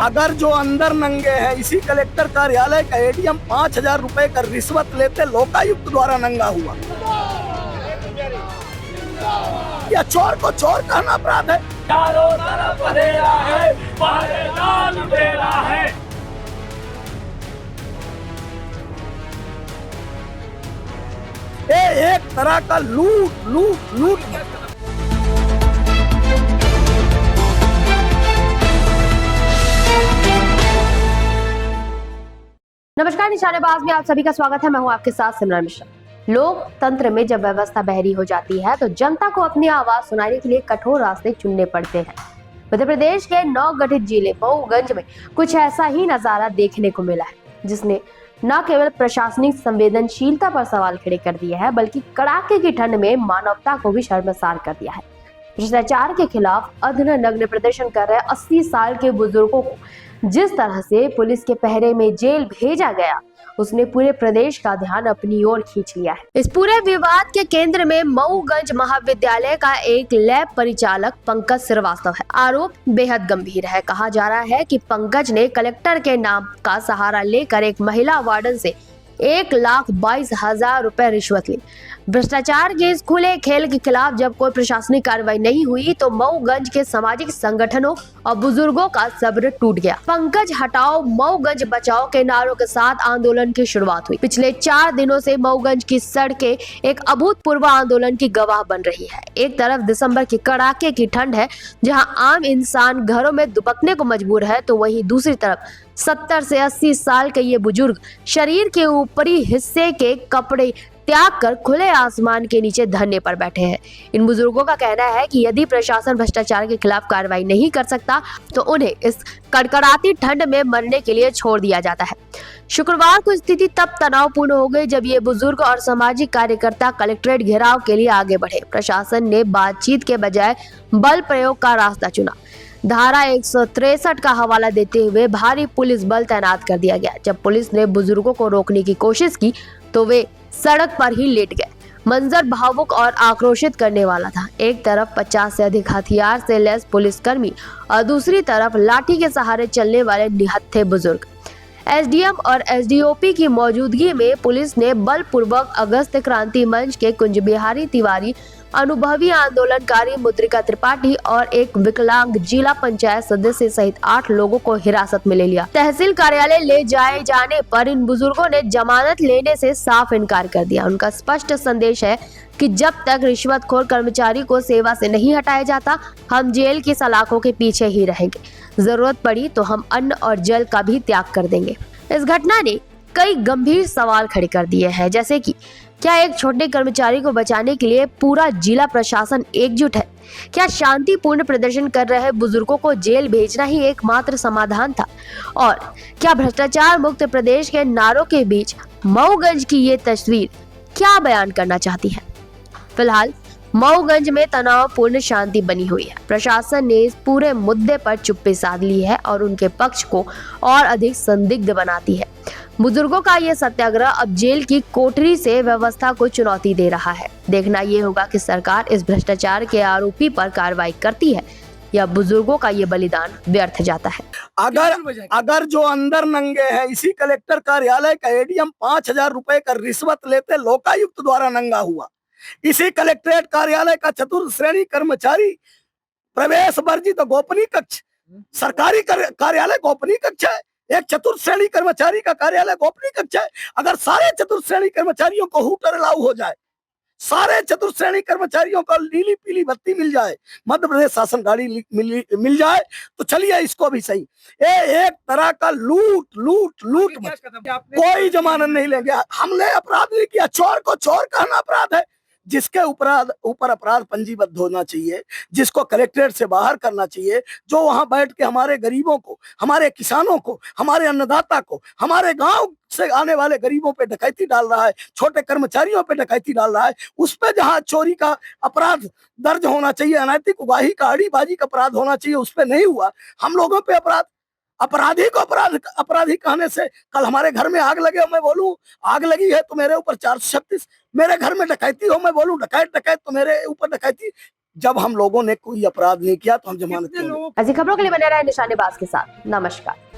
अगर जो अंदर नंगे हैं इसी कलेक्टर कार्यालय का एडीएम 5,000 रुपए का रिश्वत लेते लोकायुक्त द्वारा नंगा हुआ, या चोर को चोर कहना अपराध है? चारों तरफ अंधेरा है, पहरेदार अंधेरा है। ये एक तरह का लूट लूट लूट। नमस्कार, निशानेबाज में आप सभी का स्वागत है। मैं हूं आपके साथ सिमरन मिश्रा। लोकतंत्र में जब व्यवस्था बहरी हो जाती है तो जनता को अपनी आवाज सुनाने के लिए कठोर रास्ते चुनने पड़ते हैं। मध्य प्रदेश के नवगठित जिले मऊगंज में कुछ ऐसा ही नजारा देखने को मिला है, जिसने न केवल प्रशासनिक संवेदनशीलता पर सवाल खड़े कर दिए हैं, बल्कि कड़ाके की ठंड में मानवता को भी शर्मसार कर दिया है। भ्रष्टाचार के खिलाफ अधर नग्न प्रदर्शन कर रहे 80 साल के बुजुर्गों को जिस तरह से पुलिस के पहरे में जेल भेजा गया, उसने पूरे प्रदेश का ध्यान अपनी ओर खींच लिया है। इस पूरे विवाद के केंद्र में मऊगंज महाविद्यालय का एक लैब परिचालक पंकज श्रीवास्तव है। आरोप बेहद गंभीर है। कहा जा रहा है कि पंकज ने कलेक्टर के नाम का सहारा लेकर एक महिला वार्डन से 1,22,000 रुपए रिश्वत ली। भ्रष्टाचार के इस खुले खेल के खिलाफ जब कोई प्रशासनिक कार्रवाई नहीं हुई तो मऊगंज के सामाजिक संगठनों और बुजुर्गों का सब्र टूट गया। पंकज हटाओ, मऊगंज बचाओ के नारों के साथ आंदोलन की शुरुआत हुई। पिछले 4 दिनों से मऊगंज की सड़कें एक अभूतपूर्व आंदोलन की गवाह बन रही है। एक तरफ दिसंबर की कड़ाके की ठंड है, जहां आम इंसान घरों में दुबकने को मजबूर है, तो वहीं दूसरी तरफ 70 से 80 साल के ये बुजुर्ग शरीर के ऊपरी हिस्से के कपड़े त्याग कर खुले आसमान के नीचे धरने पर बैठे हैं। इन बुजुर्गों का कहना है कि यदि प्रशासन भ्रष्टाचार के खिलाफ कार्रवाई नहीं कर सकता तो उन्हें इस कड़कड़ाती ठंड में मरने के लिए छोड़ दिया जाता है। शुक्रवार को स्थिति तब तनावपूर्ण हो गई जब ये बुजुर्ग और सामाजिक कार्यकर्ता कलेक्ट्रेट घेराव के लिए आगे बढ़े। प्रशासन ने बातचीत के बजाय बल प्रयोग का रास्ता चुना। धारा 163 का हवाला देते हुए भारी पुलिस बल तैनात कर दिया गया। जब पुलिस ने बुजुर्गों को रोकने की कोशिश की तो वे सड़क पर ही लेट गए। मंजर भावुक और आक्रोशित करने वाला था। एक तरफ 50 से अधिक हथियार से लैस पुलिसकर्मी और दूसरी तरफ लाठी के सहारे चलने वाले निहत्थे बुजुर्ग। एसडीएम और एसडीओपी की मौजूदगी में पुलिस ने बलपूर्वक अगस्त क्रांति मंच के कुंज बिहारी तिवारी, अनुभवी आंदोलनकारी मुद्रिका त्रिपाठी और एक विकलांग जिला पंचायत सदस्य सहित 8 लोगों को हिरासत में ले लिया। तहसील कार्यालय ले जाए जाने पर इन बुजुर्गों ने जमानत लेने से साफ इनकार कर दिया। उनका स्पष्ट संदेश है कि जब तक रिश्वतखोर कर्मचारी को सेवा से नहीं हटाया जाता, हम जेल की सलाखों के पीछे ही रहेंगे। जरूरत पड़ी तो हम अन्न और जल का भी त्याग कर देंगे। इस घटना ने कई गंभीर सवाल खड़े कर दिए हैं, जैसे कि क्या एक छोटे कर्मचारी को बचाने के लिए पूरा जिला प्रशासन एकजुट है? क्या शांतिपूर्ण प्रदर्शन कर रहे बुजुर्गों को जेल भेजना ही एकमात्र समाधान था? और क्या भ्रष्टाचार मुक्त प्रदेश के नारों के बीच मऊगंज की ये तस्वीर क्या बयान करना चाहती है? फिलहाल मऊगंज में तनावपूर्ण शांति बनी हुई है। प्रशासन ने इस पूरे मुद्दे पर चुप्पी साध ली है और उनके पक्ष को और अधिक संदिग्ध बनाती है। बुजुर्गों का ये सत्याग्रह अब जेल की कोठरी से व्यवस्था को चुनौती दे रहा है। देखना ये होगा कि सरकार इस भ्रष्टाचार के आरोपी पर कार्रवाई करती है या बुजुर्गों का ये बलिदान व्यर्थ जाता है। अगर जो अंदर नंगे हैं इसी कलेक्टर कार्यालय का एडीएम 5,000 रुपए का रिश्वत लेते लोकायुक्त द्वारा नंगा हुआ, इसी कलेक्ट्रेट कार्यालय का चतुर्थ श्रेणी कर्मचारी प्रवेश वर्जित गोपनीय कक्ष, सरकारी कार्यालय गोपनीय कक्ष है। एक चतुर्थ श्रेणी कर्मचारी का कार्यालय गोपनीय कक्ष है। अगर सारे चतुर्थ श्रेणी कर्मचारियों को हूटर अलाउ हो जाए, सारे चतुर्थ श्रेणी कर्मचारियों को नीली पीली बत्ती मिल जाए, मध्य प्रदेश शासन गाड़ी मिल जाए, तो चलिए इसको भी सही। एक तरह का लूट लूट लूट, कोई जमानत नहीं लेंगे। हमने अपराध नहीं किया, चोर को चोर कहना अपराध है। जिसके ऊपर अपराध पंजीबद्ध होना चाहिए, जिसको कलेक्ट्रेट से बाहर करना चाहिए, जो वहां बैठ के हमारे गरीबों को, हमारे किसानों को, हमारे अन्नदाता को, हमारे गांव से आने वाले गरीबों पे डकैती डाल रहा है, छोटे कर्मचारियों पे डकैती डाल रहा है, उस पे जहां चोरी का अपराध दर्ज होना चाहिए, अनैतिक उगाही का अड़ीबाजी का अपराध होना चाहिए, उस पे नहीं हुआ। हम लोगों पे अपराधी को अपराधी कहने से, कल हमारे घर में आग लगे हो मैं बोलूं आग लगी है तो मेरे ऊपर 436, मेरे घर में डकैती हो मैं बोलूं डकैत तो मेरे ऊपर डकैती। जब हम लोगों ने कोई अपराध नहीं किया तो हम जमानत क्यों लें? ऐसी खबरों के लिए बने रहे निशानेबाज के साथ। नमस्कार।